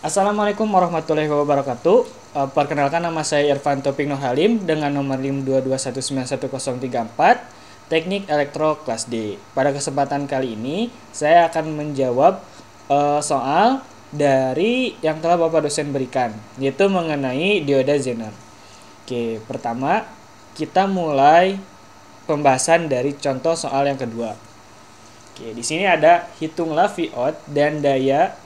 Assalamualaikum warahmatullahi wabarakatuh. Perkenalkan, nama saya Irfan Topik Nur Halim dengan nomor NIM 221911034, Teknik Elektro kelas D. Pada kesempatan kali ini, saya akan menjawab soal dari yang telah Bapak dosen berikan, yaitu mengenai dioda Zener. Oke, pertama kita mulai pembahasan dari contoh soal yang kedua. Oke, di sini ada hitunglah Vout dan daya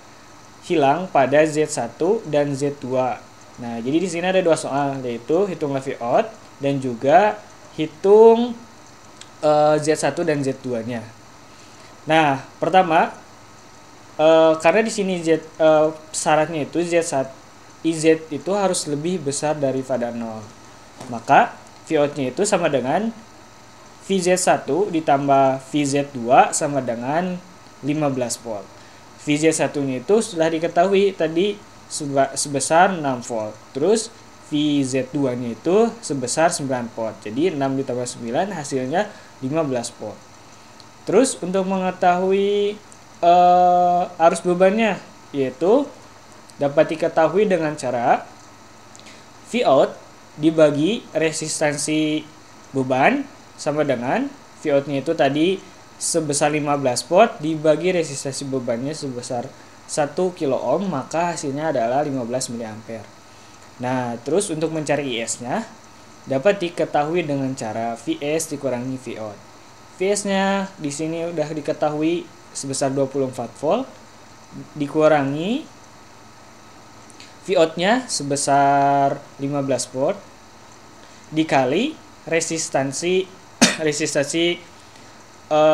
hilang pada Z1 dan Z2. Nah, jadi di sini ada dua soal, yaitu hitunglah Vout dan juga hitung Z1 dan Z2-nya. Nah, pertama karena di sini syaratnya itu Z1 IZ itu harus lebih besar daripada 0. Maka Vout-nya itu sama dengan VZ1 ditambah VZ2 sama dengan 15 volt. VZ1-nya itu sudah diketahui tadi sebesar 6 volt. Terus VZ2-nya itu sebesar 9 volt. Jadi 6 ditambah 9 hasilnya 15 volt. Terus untuk mengetahui arus bebannya, yaitu dapat diketahui dengan cara Vout dibagi resistansi beban sama dengan Vout-nya itu tadi sebesar 15 volt dibagi resistansi bebannya sebesar 1 kilo ohm, maka hasilnya adalah 15 mA. Nah, terus untuk mencari IS-nya dapat diketahui dengan cara VS dikurangi Vout. VS-nya di sini udah diketahui sebesar 24 volt dikurangi Vout-nya sebesar 15 volt dikali resistansi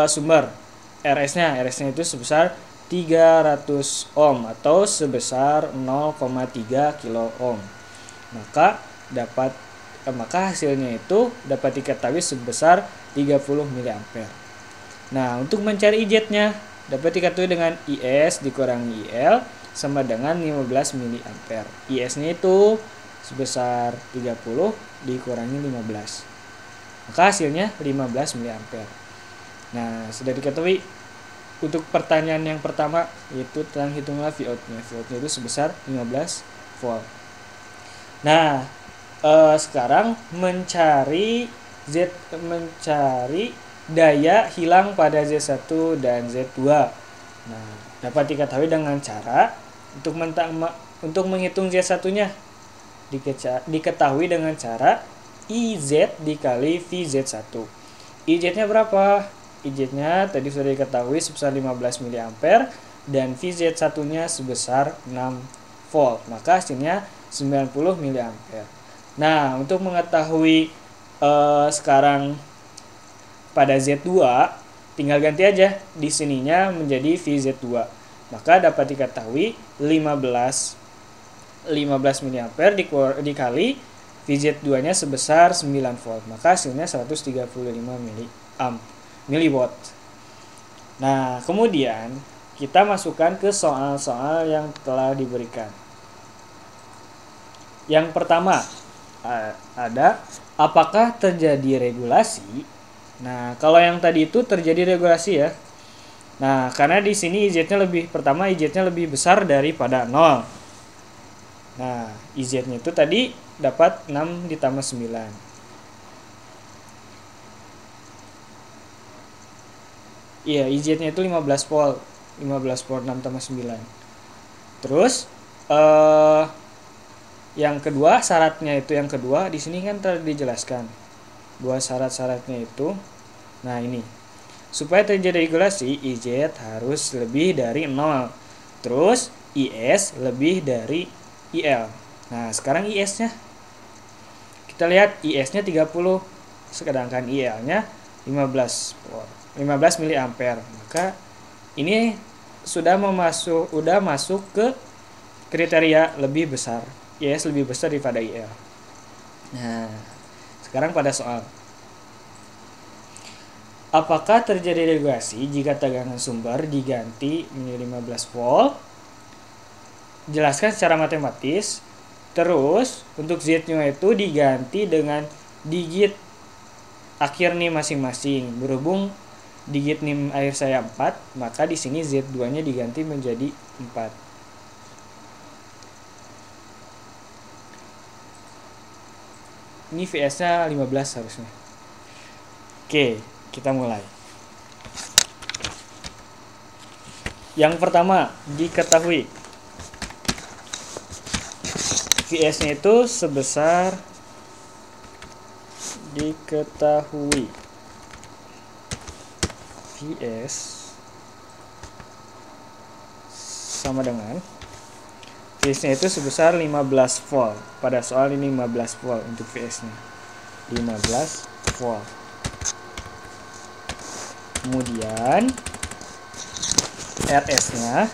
sumber RS-nya itu sebesar 300 ohm atau sebesar 0,3 kilo ohm. Maka hasilnya itu dapat diketahui sebesar 30 mA. Nah, untuk mencari IZ-nya dapat diketahui dengan IS dikurangi IL sama dengan 15 mA. IS-nya itu sebesar 30 dikurangi 15. Maka hasilnya 15 mA. Nah, sudah diketahui untuk pertanyaan yang pertama, yaitu tentang hitunglah Vout-nya. Vout-nya itu sebesar 15 volt. Nah, sekarang mencari daya hilang pada Z1 dan Z2. Nah, dapat diketahui dengan cara untuk menghitung Z1-nya diketahui dengan cara IZ dikali VZ1. IZ-nya berapa? IZ-nya tadi sudah diketahui sebesar 15 mA dan VZ1-nya sebesar 6 volt. Maka hasilnya 90 mA. Nah, untuk mengetahui sekarang pada Z2 tinggal ganti aja di sininya menjadi VZ2. Maka dapat diketahui 15 mA dikali VZ2-nya sebesar 9 volt. Maka hasilnya 135 miliwatt. Nah, kemudian kita masukkan ke soal-soal yang telah diberikan. Yang pertama ada apakah terjadi regulasi? Nah, kalau yang tadi itu terjadi regulasi ya. Nah, karena di sini IZ-nya lebih besar daripada 0. Nah, IZ-nya itu tadi dapat 6 ditambah 9. Iya, IZ-nya itu 15 volt. 15 volt 6 tambah 9. Terus yang kedua, syaratnya itu yang kedua di sini kan telah dijelaskan. Dua syarat-syaratnya itu. Nah, ini. Supaya terjadi regulasi, IZ harus lebih dari 0. Terus IS lebih dari IL. Nah, sekarang IS-nya kita lihat IS-nya 30 sedangkan IL-nya 15 mA. Maka ini sudah masuk ke kriteria lebih besar. IS lebih besar daripada IL. Nah, sekarang pada soal. Apakah terjadi regulasi jika tegangan sumber diganti menjadi 15 volt? Jelaskan secara matematis. Terus untuk Z-nya itu diganti dengan digit akhir NIM masing-masing. Berhubung digit NIM akhir saya 4, maka di sini Z2-nya diganti menjadi 4. Ini VS-nya 15 harusnya. Oke, kita mulai. Yang pertama, diketahui VS-nya itu sebesar diketahui VS sama dengan VS-nya itu sebesar 15 volt. Pada soal ini 15 volt untuk VS-nya. 15 volt. Kemudian RS-nya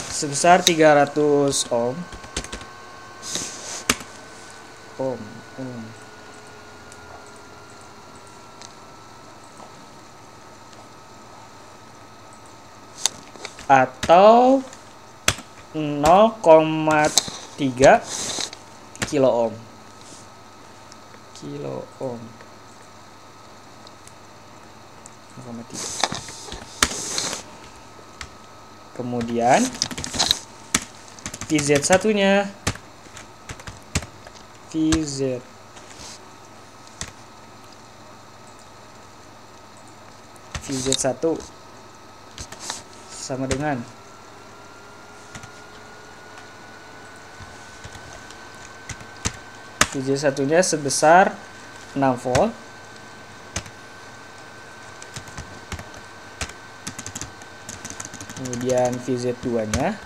sebesar 300 ohm. Atau 0,3 kilo ohm. Kilo ohm 0,3. Kemudian VZ satunya VZ1 sama dengan VZ satunya sebesar 6 volt. Kemudian VZ2 nya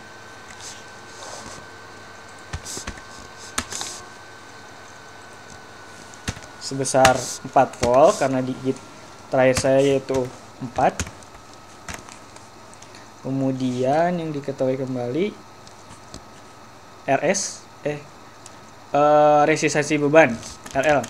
sebesar 4 volt karena digit terakhir saya yaitu 4. Kemudian yang diketahui kembali resistansi beban RL.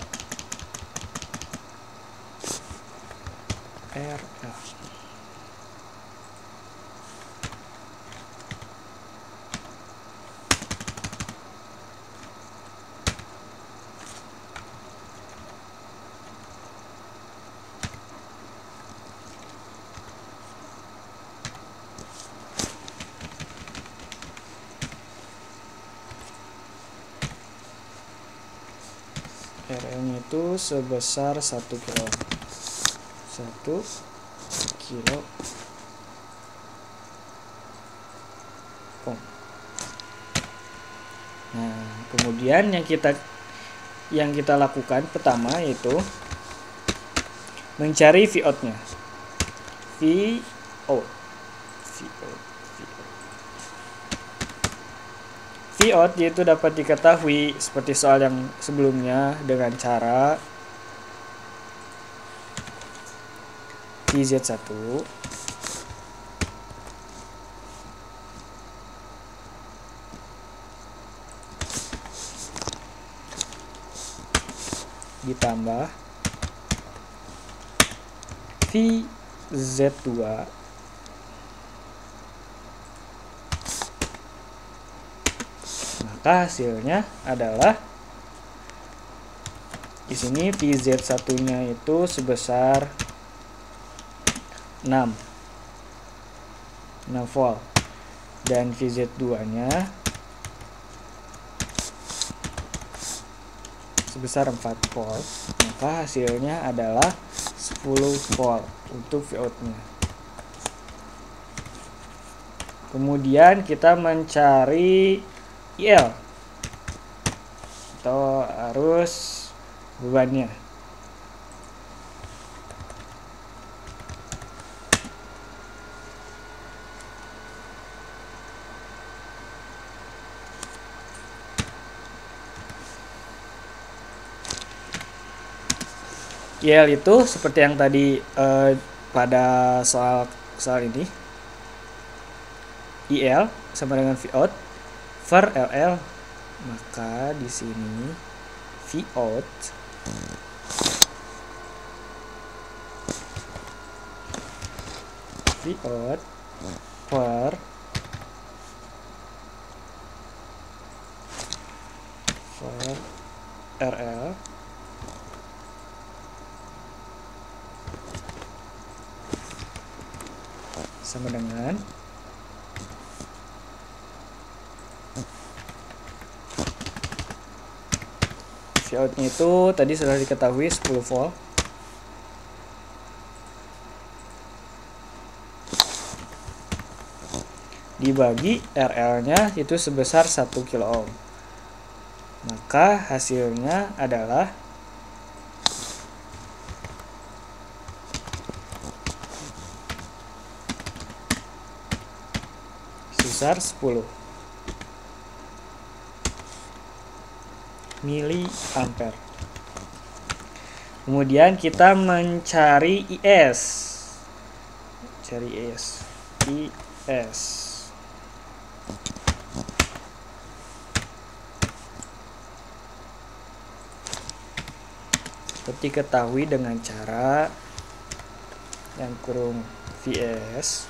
RL-nya itu sebesar 1 kilo. 1 kilo ohm. Nah, kemudian yang kita lakukan pertama yaitu mencari Vout-nya. Vout yaitu dapat diketahui seperti soal yang sebelumnya dengan cara VZ1 ditambah VZ2 maka hasilnya adalah di sini VZ1-nya itu sebesar 6 volt dan VZ2-nya sebesar 4 volt. Maka hasilnya adalah 10 volt untuk Vout-nya. Kemudian kita mencari IL atau arus bebannya. IL itu seperti yang tadi pada soal ini, IL sama dengan Vout per LL, maka di sini Vout per RL sama dengan Vout-nya itu tadi sudah diketahui 10 volt dibagi RL-nya itu sebesar 1 kilo ohm. Maka hasilnya adalah sebesar 10 miliampere. Kemudian kita mencari IS. Seperti ketahui dengan cara yang kurung Vs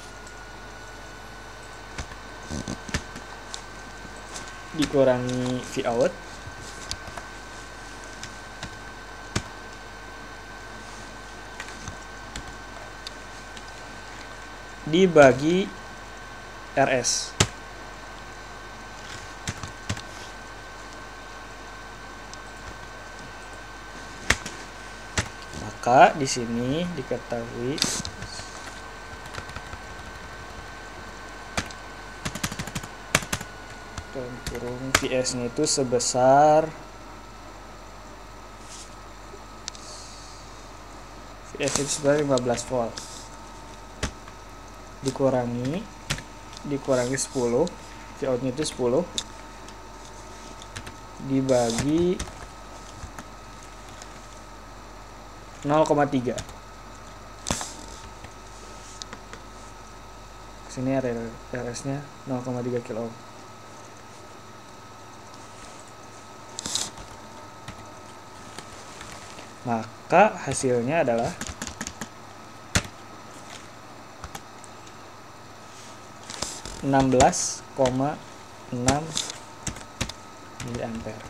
dikurangi Vout dibagi RS. Maka di sini diketahui Vs-nya itu sebesar Vs itu sebesar 15 volt dikurangi 10, Vout-nya itu 10 dibagi 0,3. Sini RS-nya 0,3 kilo ohm. Maka hasilnya adalah 16,6 miliampere.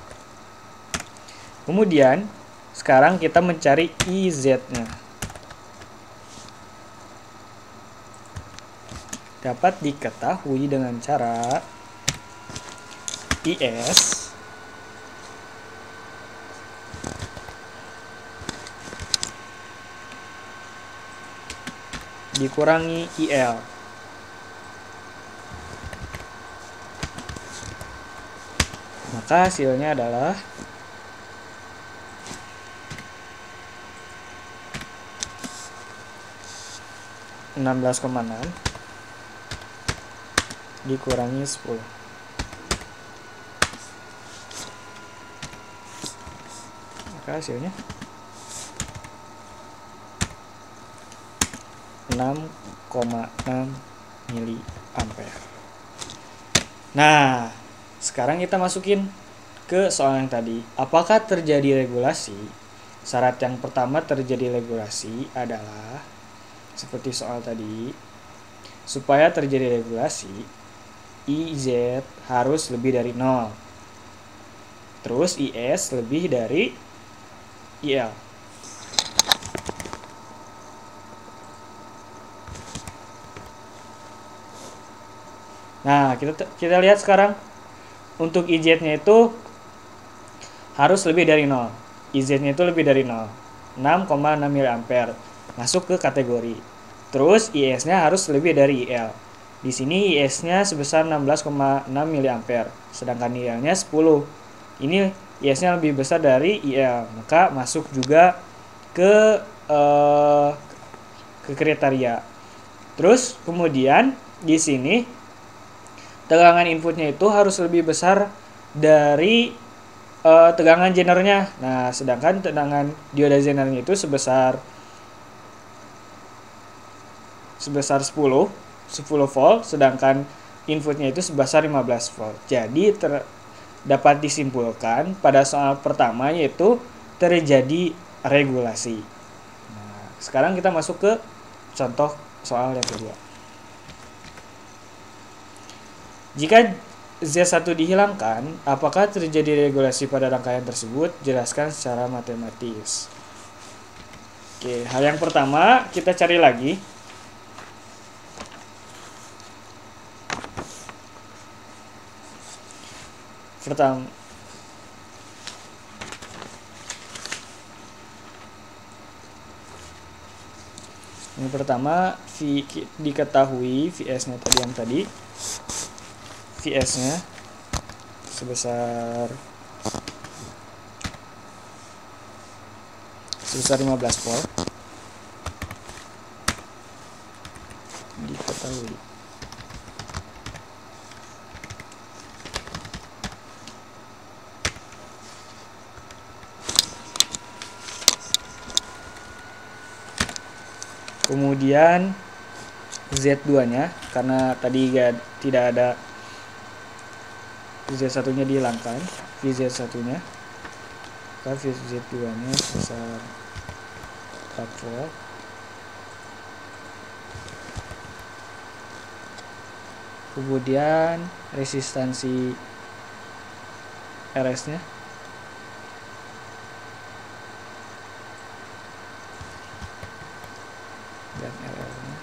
Kemudian sekarang kita mencari IZ-nya. Dapat diketahui dengan cara IS dikurangi IL. Maka hasilnya adalah 16,6 dikurangi 10. Maka hasilnya 6,6 miliampere. Nah, sekarang kita masukin ke soal yang tadi. Apakah terjadi regulasi? Syarat yang pertama terjadi regulasi adalah seperti soal tadi. Supaya terjadi regulasi, IZ harus lebih dari 0. Terus IS lebih dari IL. Nah, kita lihat sekarang untuk IZ-nya itu harus lebih dari 0. IZ-nya itu lebih dari 0. 6,6 mA masuk ke kategori. Terus IS-nya harus lebih dari IL. Di sini IS-nya sebesar 16,6 mA, sedangkan IL-nya 10. Ini IS-nya lebih besar dari IL, maka masuk juga ke kriteria. Terus kemudian di sini tegangan inputnya itu harus lebih besar dari tegangan jenernya. Nah, sedangkan tegangan dioda jenernya itu sebesar 10 volt, sedangkan inputnya itu sebesar 15 volt. Jadi dapat disimpulkan pada soal pertama yaitu terjadi regulasi. Nah, sekarang kita masuk ke contoh soal yang kedua. Jika Z1 dihilangkan, apakah terjadi regulasi pada rangkaian tersebut? Jelaskan secara matematis. Oke, hal yang pertama kita cari lagi Pertama, yang pertama diketahui VS-nya tadi VS-nya sebesar 15 volt diketahui. Kemudian Z2-nya, karena tadi tidak ada Z1-nya dihilangkan, VZ1-nya, maka VZ2-nya sebesar 4 volt. Kemudian resistansi RS-nya dan RL-nya.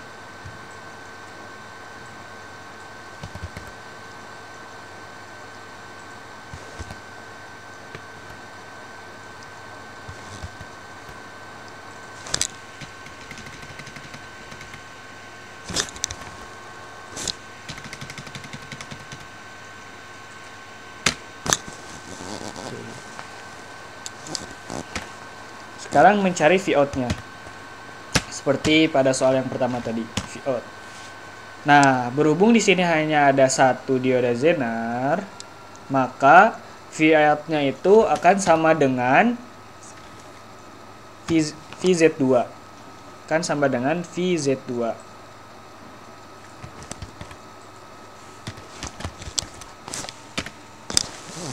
Sekarang mencari Vout-nya. Seperti pada soal yang pertama tadi, Vout. Nah, berhubung di sini hanya ada satu dioda Zener, maka Vout-nya itu akan sama dengan VZ2. Kan sama dengan VZ2.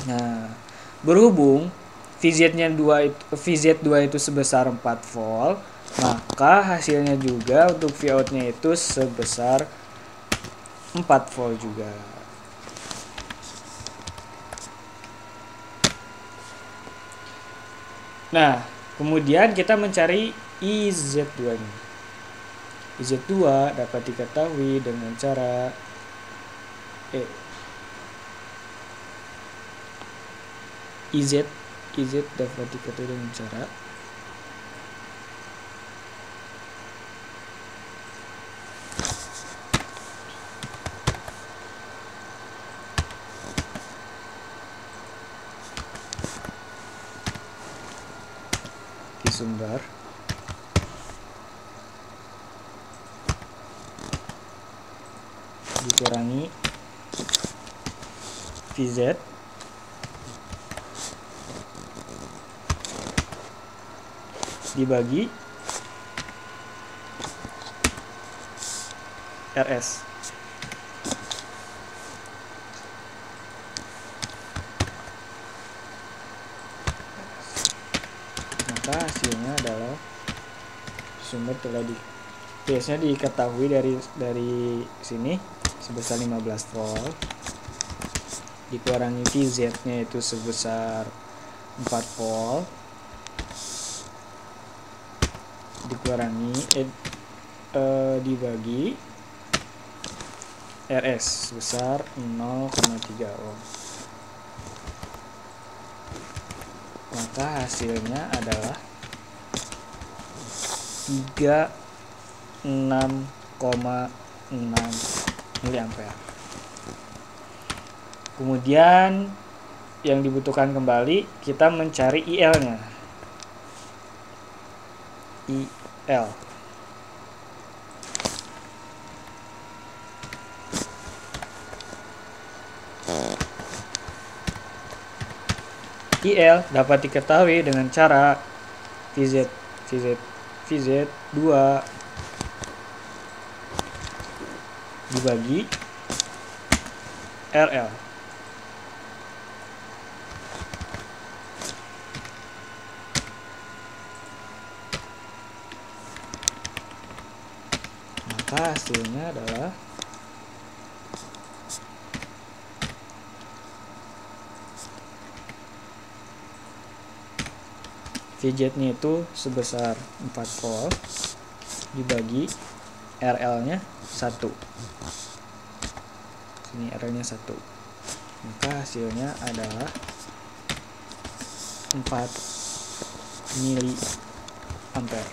Nah, berhubung VZ2 itu sebesar 4 volt, maka hasilnya juga untuk Vout-nya itu sebesar 4 volt juga. Nah, kemudian kita mencari IZ2-nya. IZ2 dapat diketahui dengan cara IZ dapat diketahui dengan cara di sumber dikurangi VZ dibagi RS. Maka hasilnya adalah sumber telah PS-nya diketahui dari sini sebesar 15 volt dikurangi VZ-nya itu sebesar 4 volt dikurangi dibagi RS sebesar 0,3 ohm. Maka hasilnya adalah 36,6 mA. Kemudian yang dibutuhkan kembali kita mencari IL-nya. IL dapat diketahui dengan cara VZ2 dibagi RL. Maka hasilnya adalah VZ-nya itu sebesar 4 volt dibagi RL-nya 1. Sini RL-nya 1. maka hasilnya adalah 4 miliampere.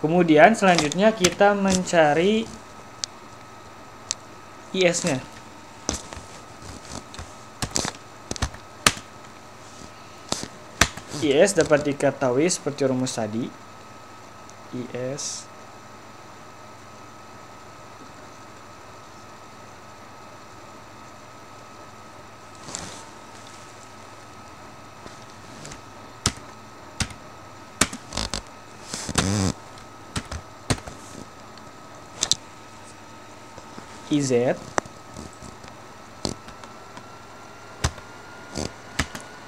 Kemudian selanjutnya kita mencari IS-nya. IS dapat diketahui seperti rumus tadi. IS IZ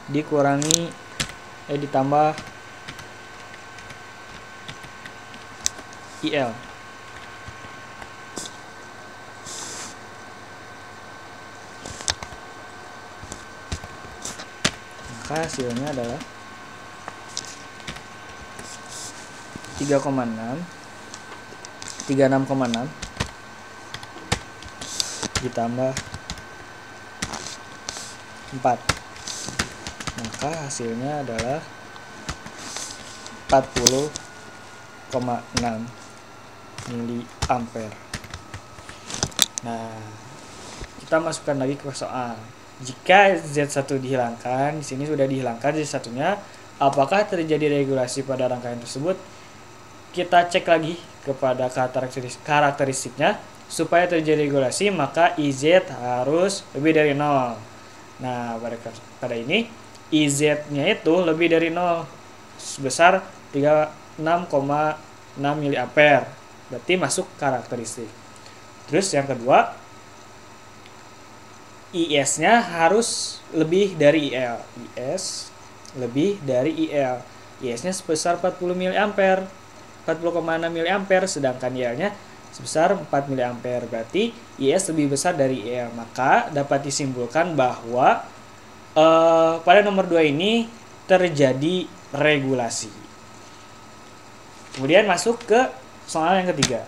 dikurangi ditambah IL. Maka hasilnya adalah 36,6 ditambah 4, maka hasilnya adalah 40,6 miliampere. Nah, kita masukkan lagi ke soal. Jika Z1 dihilangkan, di sini sudah dihilangkan Z1-nya, apakah terjadi regulasi pada rangkaian tersebut? Kita cek lagi kepada karakteristiknya. Supaya terjadi regulasi, maka IZ harus lebih dari 0. Nah, pada ini IZ-nya itu lebih dari 0 sebesar 36,6 miliampere. Berarti masuk karakteristik. Terus yang kedua, IS-nya harus lebih dari IL. IS lebih dari IL. IS-nya sebesar 40 miliampere. 40,6 miliampere, sedangkan IL-nya sebesar 4 miliampere. Berarti IS lebih besar dari IL. Maka dapat disimpulkan bahwa pada nomor 2 ini terjadi regulasi. Kemudian masuk ke soal yang ketiga.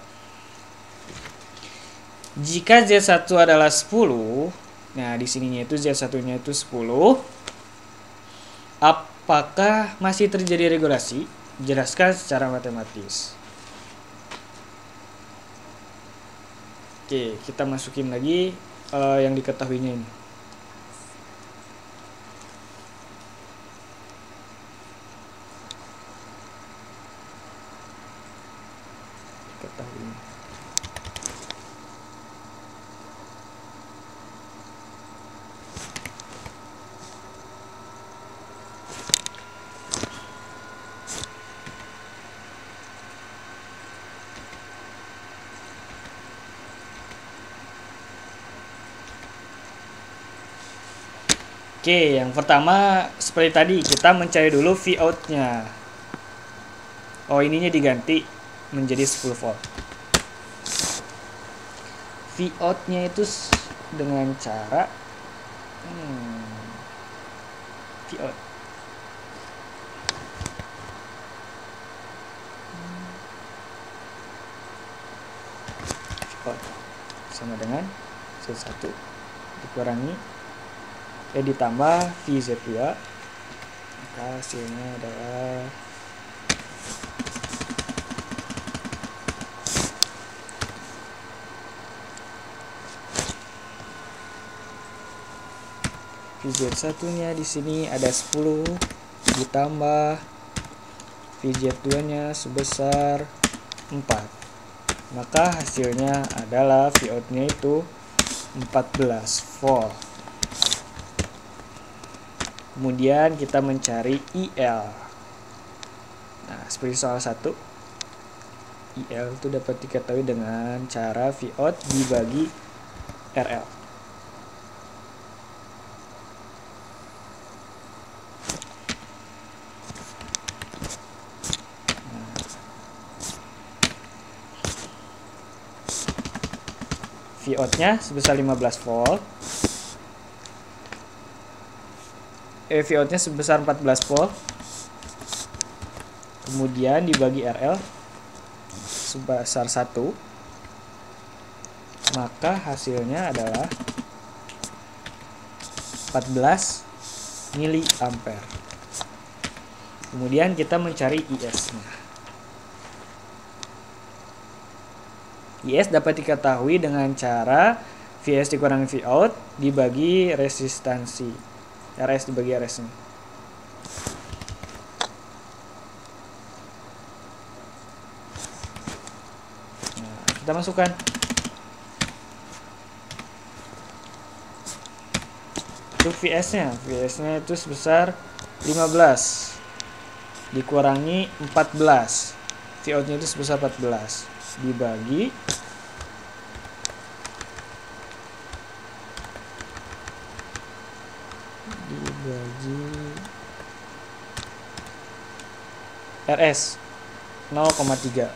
Jika Z1 adalah 10, nah di sininya itu Z1-nya itu 10, apakah masih terjadi regulasi? Jelaskan secara matematis. Oke, kita masukin lagi yang diketahuinya ini. Diketahui. Oke, yang pertama seperti tadi kita mencari dulu Vout-nya. Oh, ininya diganti menjadi 10 volt. Vout-nya itu dengan cara Vout. Vout sama dengan Z1 dikurangi ditambah VZ2, maka hasilnya adalah VZ1-nya di sini ada 10 ditambah VZ2-nya sebesar 4, maka hasilnya adalah Vout-nya itu 14 volt. Kemudian kita mencari IL. Nah, seperti soal 1, IL itu dapat diketahui dengan cara Vout dibagi RL. Vout-nya sebesar 15 volt. Vout-nya sebesar 14 volt. Kemudian dibagi RL sebesar 1. Maka hasilnya adalah 14 miliampere. Kemudian kita mencari IS-nya. IS dapat diketahui dengan cara Vs dikurangi Vout dibagi resistansi. RS dibagi RS-nya. Nah, kita masukkan. Itu VS-nya. VS-nya itu sebesar 15 dikurangi 14. Vout-nya itu sebesar 14 dibagi RS 0,3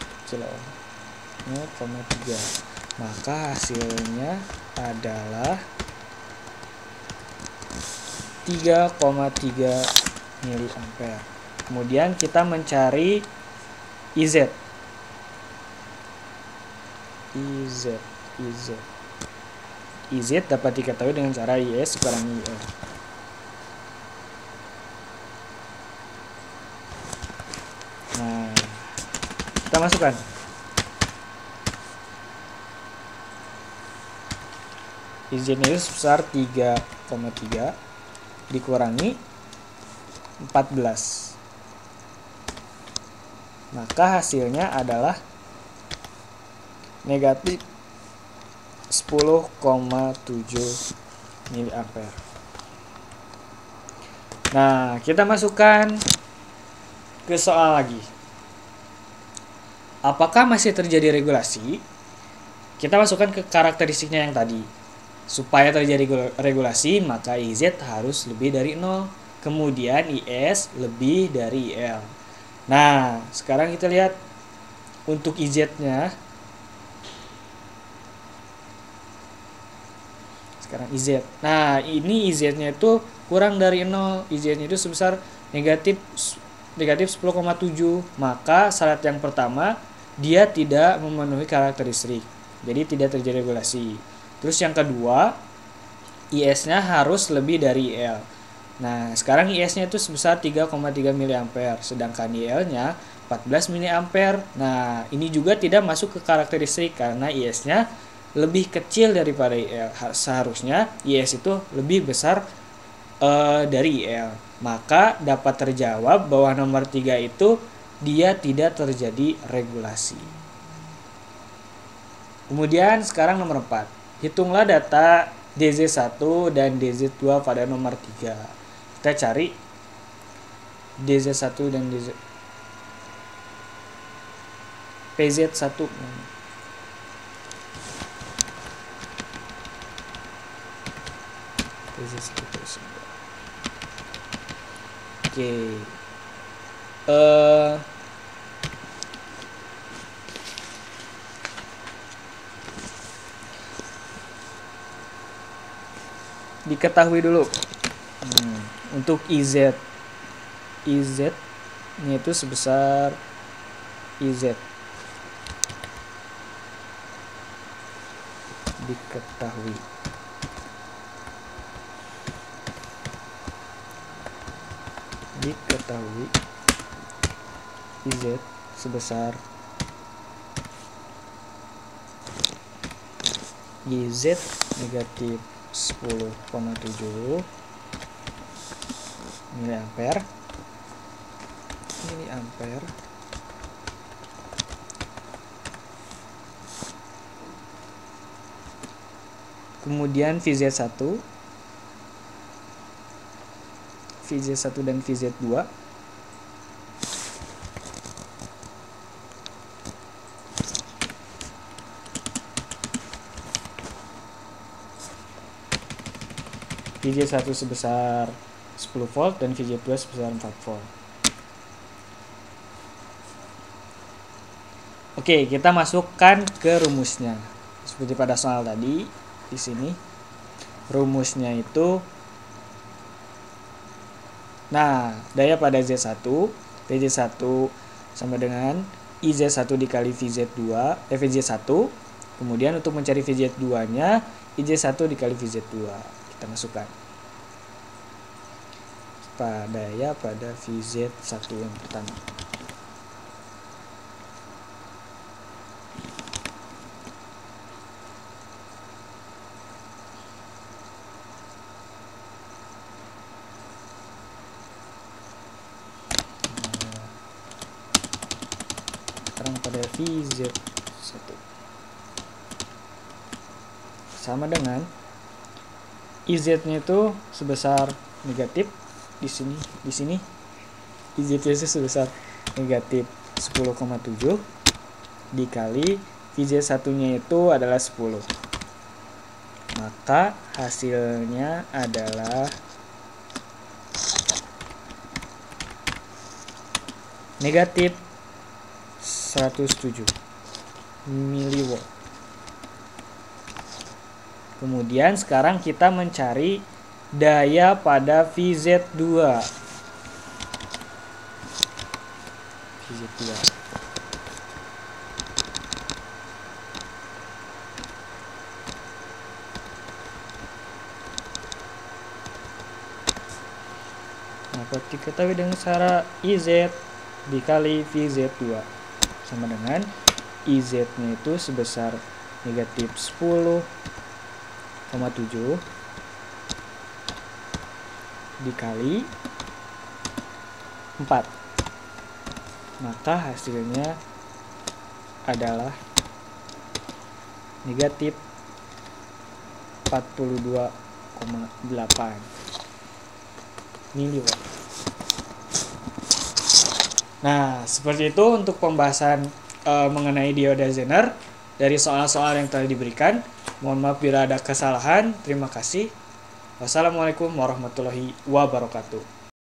0,3, maka hasilnya adalah 3,3 miliampere. Kemudian kita mencari IZ dapat diketahui dengan cara IS dikurangi IL. Nah, kita masukkan. IZ-nya itu sebesar 3,3 dikurangi 14. Maka hasilnya adalah negatif 10,7 miliampere. Nah, kita masukkan ke soal lagi. Apakah masih terjadi regulasi? Kita masukkan ke karakteristiknya yang tadi. Supaya terjadi regulasi, maka IZ harus lebih dari 0. Kemudian IS lebih dari IL. Nah, sekarang kita lihat untuk IZ-nya. Sekarang IZ. Nah, ini IZ-nya itu kurang dari 0. IZ-nya itu sebesar negatif 10,7. Maka syarat yang pertama, dia tidak memenuhi karakteristik. Jadi tidak terjadi regulasi. Terus yang kedua, IS-nya harus lebih dari IL. Nah, sekarang IS-nya itu sebesar 3,3 miliampere, sedangkan IL-nya 14 miliampere. Nah, ini juga tidak masuk ke karakteristik karena IS-nya lebih kecil daripada IL. Seharusnya IS itu lebih besar dari IL. Maka dapat terjawab bahwa nomor 3 itu dia tidak terjadi regulasi. Kemudian sekarang nomor 4. Hitunglah data DZ1 dan DZ2 pada nomor 3. Kita cari DZ1 dan PZ1. Oke. Diketahui dulu. Untuk IZ ini itu sebesar IZ diketahui. IZ sebesar IZ negatif 10,7 miliampere. Kemudian VZ1 dan VZ2 VJ1 sebesar 10 volt dan VJ2 sebesar 4 volt. Oke, kita masukkan ke rumusnya. Seperti pada soal tadi, di sini rumusnya itu, nah, daya pada Z1, VJ1 sama dengan IZ1 dikali VJ1. Kemudian untuk mencari VJ2-nya, IJ1 dikali VJ2. Kita masukkan. daya pada VZ1 yang pertama. Sekarang pada VZ1 sama dengan IZ-nya itu sebesar negatif di sini IZ-nya itu sebesar negatif 10,7 dikali VZ1-nya itu adalah 10. Maka hasilnya adalah negatif 107 miliwatt. Kemudian sekarang kita mencari daya pada VZ2. Nah, diketahui dengan cara IZ dikali VZ2 sama dengan IZ-nya itu sebesar negatif 10,7 dikali 4. Maka hasilnya adalah negatif 42,8 miliwatt. Nah, seperti itu untuk pembahasan mengenai dioda Zener dari soal-soal yang telah diberikan. Mohon maaf bila ada kesalahan. Terima kasih. Wassalamualaikum warahmatullahi wabarakatuh.